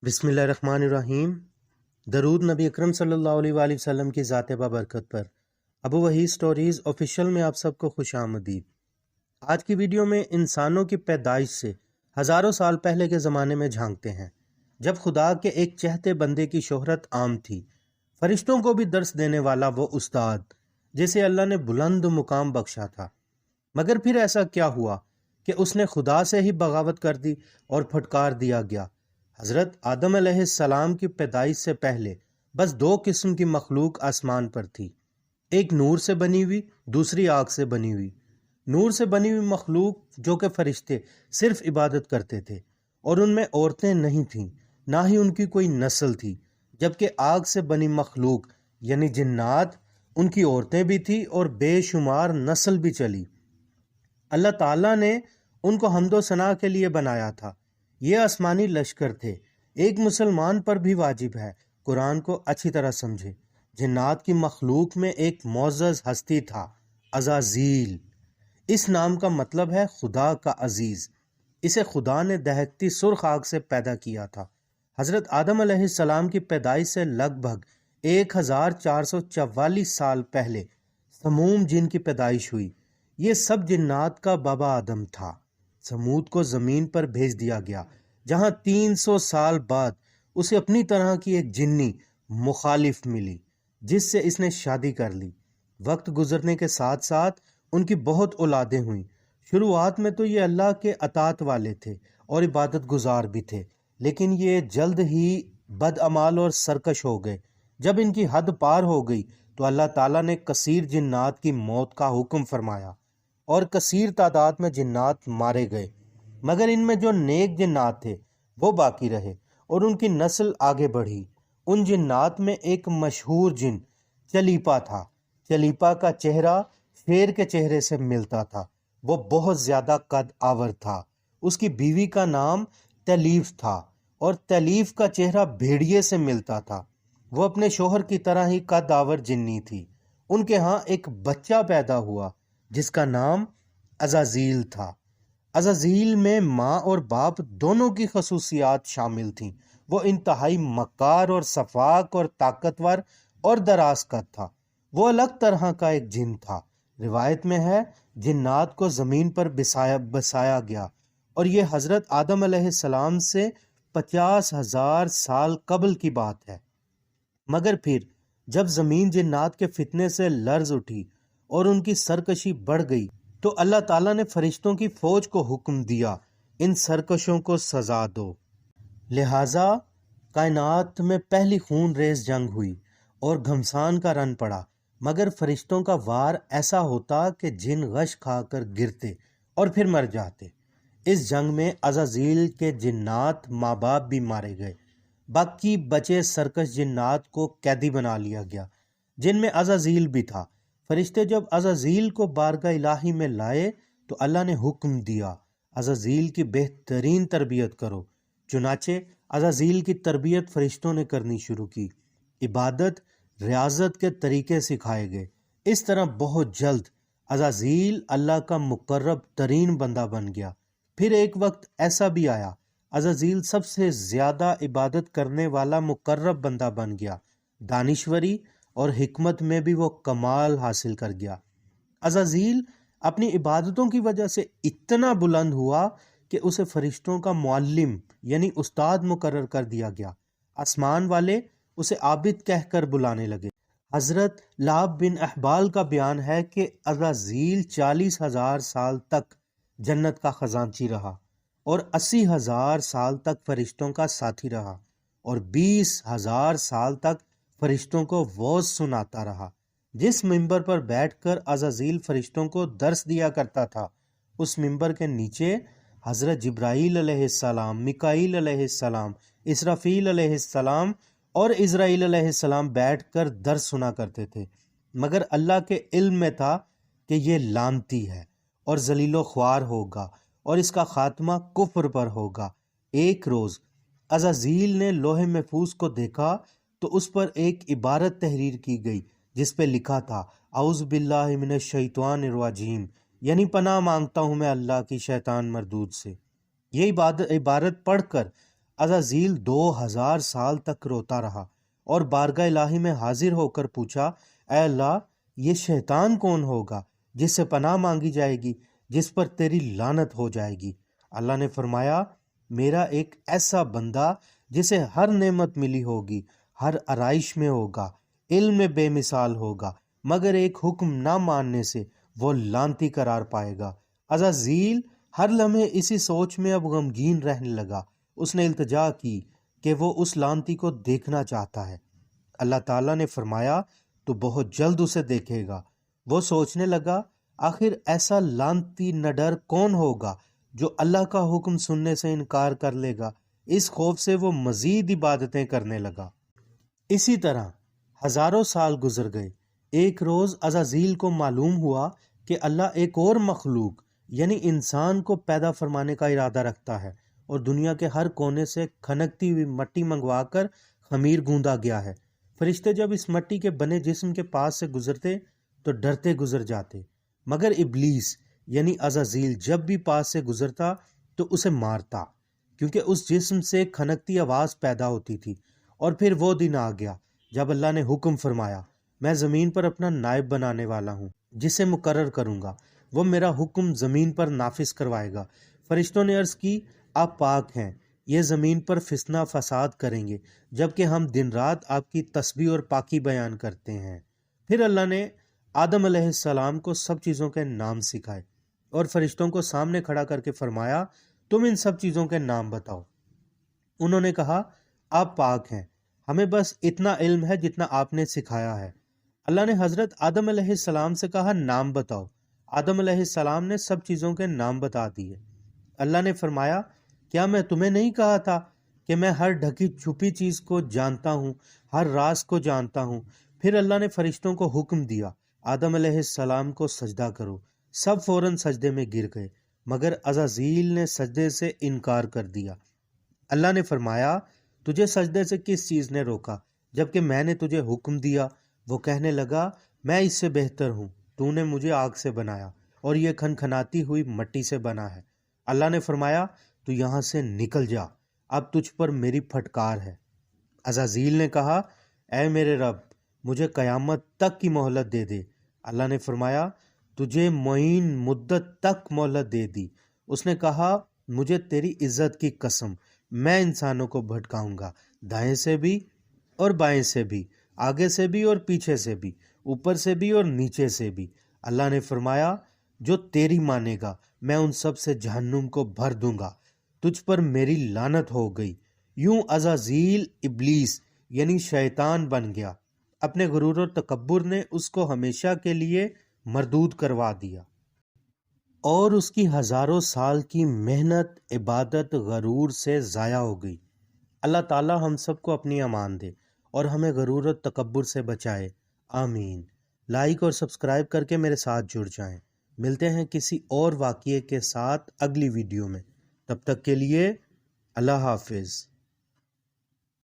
بسم اللہ الرحمن الرحیم۔ درود نبی اکرم صلی اللہ علیہ وآلہ وسلم کی ذات بابرکت پر۔ ابو وحید سٹوریز آفیشیل میں آپ سب کو خوش آمدید۔ آج کی ویڈیو میں انسانوں کی پیدائش سے ہزاروں سال پہلے کے زمانے میں جھانکتے ہیں، جب خدا کے ایک چہتے بندے کی شہرت عام تھی، فرشتوں کو بھی درس دینے والا وہ استاد جسے اللہ نے بلند مقام بخشا تھا۔ مگر پھر ایسا کیا ہوا کہ اس نے خدا سے ہی بغاوت کر دی اور پھٹکار دیا گیا۔ حضرت آدم علیہ السلام کی پیدائش سے پہلے بس دو قسم کی مخلوق آسمان پر تھی، ایک نور سے بنی ہوئی، دوسری آگ سے بنی ہوئی۔ نور سے بنی ہوئی مخلوق جو کہ فرشتے صرف عبادت کرتے تھے، اور ان میں عورتیں نہیں تھیں، نہ ہی ان کی کوئی نسل تھی، جبکہ آگ سے بنی مخلوق یعنی جنات، ان کی عورتیں بھی تھیں اور بے شمار نسل بھی چلی۔ اللہ تعالیٰ نے ان کو حمد و ثنا کے لیے بنایا تھا۔ یہ آسمانی لشکر تھے۔ ایک مسلمان پر بھی واجب ہے قرآن کو اچھی طرح سمجھے۔ جنات کی مخلوق میں ایک معزز ہستی تھا، عزازیل۔ اس نام کا مطلب ہے خدا کا عزیز۔ اسے خدا نے دہکتی سرخ آگ سے پیدا کیا تھا۔ حضرت آدم علیہ السلام کی پیدائش سے لگ بھگ 1444 سال پہلے سموم جن کی پیدائش ہوئی۔ یہ سب جنات کا بابا آدم تھا۔ سمود کو زمین پر بھیج دیا گیا، جہاں 300 سال بعد اسے اپنی طرح کی ایک جنی مخالف ملی، جس سے اس نے شادی کر لی۔ وقت گزرنے کے ساتھ ساتھ ان کی بہت اولادیں ہوئیں۔ شروعات میں تو یہ اللہ کے اطاعت والے تھے اور عبادت گزار بھی تھے، لیکن یہ جلد ہی بدعمال اور سرکش ہو گئے۔ جب ان کی حد پار ہو گئی تو اللہ تعالیٰ نے کثیر جنات کی موت کا حکم فرمایا اور کثیر تعداد میں جنات مارے گئے، مگر ان میں جو نیک جنات تھے وہ باقی رہے اور ان کی نسل آگے بڑھی۔ ان جنات میں ایک مشہور جن چلیپا تھا۔ چلیپا کا چہرہ شیر کے چہرے سے ملتا تھا۔ وہ بہت زیادہ قد آور تھا۔ اس کی بیوی کا نام تلیف تھا اور تلیف کا چہرہ بھیڑیے سے ملتا تھا۔ وہ اپنے شوہر کی طرح ہی قد آور جنی تھی۔ ان کے ہاں ایک بچہ پیدا ہوا جس کا نام عزازیل تھا۔ عزازیل میں ماں اور باپ دونوں کی خصوصیات شامل تھیں۔ وہ انتہائی مکار اور سفاک اور طاقتور اور دراز قد تھا۔ وہ الگ طرح کا ایک جن تھا۔ روایت میں ہے جنات کو زمین پر بسایا گیا، اور یہ حضرت آدم علیہ السلام سے 50,000 سال قبل کی بات ہے۔ مگر پھر جب زمین جنات کے فتنے سے لرز اٹھی اور ان کی سرکشی بڑھ گئی تو اللہ تعالیٰ نے فرشتوں کی فوج کو حکم دیا، ان سرکشوں کو سزا دو۔ لہٰذا کائنات میں پہلی خون ریز جنگ ہوئی اور گھمسان کا رن پڑا، مگر فرشتوں کا وار ایسا ہوتا کہ جن غش کھا کر گرتے اور پھر مر جاتے۔ اس جنگ میں عزازیل کے جنات ماں باپ بھی مارے گئے۔ باقی بچے سرکش جنات کو قیدی بنا لیا گیا، جن میں عزازیل بھی تھا۔ فرشتے جب عزازیل کو بارگاہ الہی میں لائے تو اللہ نے حکم دیا، عزازیل کی بہترین تربیت کرو۔ چنانچہ عزازیل کی تربیت فرشتوں نے کرنی شروع کی۔ عبادت، ریاضت کے طریقے سکھائے گئے۔ اس طرح بہت جلد عزازیل اللہ کا مقرب ترین بندہ بن گیا۔ پھر ایک وقت ایسا بھی آیا، عزازیل سب سے زیادہ عبادت کرنے والا مقرب بندہ بن گیا۔ دانشوری اور حکمت میں بھی وہ کمال حاصل کر گیا۔ عزازیل اپنی عبادتوں کی وجہ سے اتنا بلند ہوا کہ اسے فرشتوں کا معلم یعنی استاد مقرر کر دیا گیا۔ آسمان والے اسے عابد کہہ کر بلانے لگے۔ حضرت لعب بن احبال کا بیان ہے کہ عزازیل 40,000 سال تک جنت کا خزانچی رہا اور 80,000 سال تک فرشتوں کا ساتھی رہا اور 20,000 سال تک فرشتوں کو وعظ سناتا رہا۔ جس ممبر پر بیٹھ کر عزازیل فرشتوں کو درس دیا کرتا تھا، اس ممبر کے نیچے حضرت جبرائیل علیہ السلام، میکائیل علیہ السلام، اسرافیل علیہ السلام اور اسرائیل علیہ السلام بیٹھ کر درس سنا کرتے تھے۔ مگر اللہ کے علم میں تھا کہ یہ لعنتی ہے اور ذلیل و خوار ہوگا اور اس کا خاتمہ کفر پر ہوگا۔ ایک روز عزازیل نے لوح محفوظ کو دیکھا تو اس پر ایک عبارت تحریر کی گئی جس پہ لکھا تھا، اعوذ باللہ من الشیطان الرجیم، یعنی پناہ مانگتا ہوں میں اللہ کی شیطان مردود سے۔ یہ عبارت پڑھ کر عزازیل 2000 سال تک روتا رہا اور بارگاہ الہی میں حاضر ہو کر پوچھا، اے اللہ، یہ شیطان کون ہوگا جس سے پناہ مانگی جائے گی، جس پر تیری لعنت ہو جائے گی؟ اللہ نے فرمایا، میرا ایک ایسا بندہ جسے ہر نعمت ملی ہوگی، ہر آرائش میں ہوگا، علم میں بے مثال ہوگا، مگر ایک حکم نہ ماننے سے وہ لعنتی قرار پائے گا۔ عزازیل ہر لمحے اسی سوچ میں اب غمگین رہنے لگا۔ اس نے التجا کی کہ وہ اس لعنتی کو دیکھنا چاہتا ہے۔ اللہ تعالیٰ نے فرمایا، تو بہت جلد اسے دیکھے گا۔ وہ سوچنے لگا، آخر ایسا لعنتی نڈر کون ہوگا جو اللہ کا حکم سننے سے انکار کر لے گا؟ اس خوف سے وہ مزید عبادتیں کرنے لگا۔ اسی طرح ہزاروں سال گزر گئے۔ ایک روز عزازیل کو معلوم ہوا کہ اللہ ایک اور مخلوق یعنی انسان کو پیدا فرمانے کا ارادہ رکھتا ہے، اور دنیا کے ہر کونے سے کھنکتی ہوئی مٹی منگوا کر خمیر گوندا گیا ہے۔ فرشتے جب اس مٹی کے بنے جسم کے پاس سے گزرتے تو ڈرتے گزر جاتے، مگر ابلیس یعنی عزازیل جب بھی پاس سے گزرتا تو اسے مارتا، کیونکہ اس جسم سے کھنکتی آواز پیدا ہوتی تھی۔ اور پھر وہ دن آ گیا جب اللہ نے حکم فرمایا، میں زمین پر اپنا نائب بنانے والا ہوں جسے مقرر کروں گا، وہ میرا حکم زمین پر نافذ کروائے گا۔ فرشتوں نے عرض کی، آپ پاک ہیں، یہ زمین پر فسنا فساد کریں گے، جبکہ ہم دن رات آپ کی تسبیح اور پاکی بیان کرتے ہیں۔ پھر اللہ نے آدم علیہ السلام کو سب چیزوں کے نام سکھائے اور فرشتوں کو سامنے کھڑا کر کے فرمایا، تم ان سب چیزوں کے نام بتاؤ۔ انہوں نے کہا، آپ پاک ہیں، ہمیں بس اتنا علم ہے جتنا آپ نے سکھایا ہے۔ اللہ نے حضرت آدم علیہ السلام سے کہا، نام بتاؤ۔ آدم علیہ السلام نے سب چیزوں کے نام بتا دیے۔ اللہ نے فرمایا، کیا میں تمہیں نہیں کہا تھا کہ میں ہر ڈھکی چھپی چیز کو جانتا ہوں، ہر راز کو جانتا ہوں؟ پھر اللہ نے فرشتوں کو حکم دیا، آدم علیہ السلام کو سجدہ کرو۔ سب فوراً سجدے میں گر گئے، مگر عزازیل نے سجدے سے انکار کر دیا۔ اللہ نے فرمایا، تجھے سجدے سے کس چیز نے روکا جبکہ میں نے تجھے حکم دیا؟ وہ کہنے لگا، میں اس سے بہتر ہوں، تو نے مجھے آگ سے بنایا اور یہ کھنکھناتی ہوئی مٹی سے بنا ہے۔ اللہ نے فرمایا، تو یہاں سے نکل جا، اب تجھ پر میری پھٹکار ہے۔ عزازیل نے کہا، اے میرے رب، مجھے قیامت تک کی مہلت دے دے۔ اللہ نے فرمایا، تجھے معین مدت تک مہلت دے دی۔ اس نے کہا، مجھے تیری عزت کی قسم، میں انسانوں کو بھٹکاؤں گا، دائیں سے بھی اور بائیں سے بھی، آگے سے بھی اور پیچھے سے بھی، اوپر سے بھی اور نیچے سے بھی۔ اللہ نے فرمایا، جو تیری مانے گا میں ان سب سے جہنم کو بھر دوں گا، تجھ پر میری لعنت ہو گئی۔ یوں عزازیل ابلیس یعنی شیطان بن گیا۔ اپنے غرور و تکبر نے اس کو ہمیشہ کے لیے مردود کروا دیا، اور اس کی ہزاروں سال کی محنت، عبادت غرور سے ضائع ہو گئی۔ اللہ تعالی ہم سب کو اپنی امان دے اور ہمیں غرور و تکبر سے بچائے، آمین۔ لائک اور سبسکرائب کر کے میرے ساتھ جڑ جائیں۔ ملتے ہیں کسی اور واقعے کے ساتھ اگلی ویڈیو میں، تب تک کے لیے اللہ حافظ۔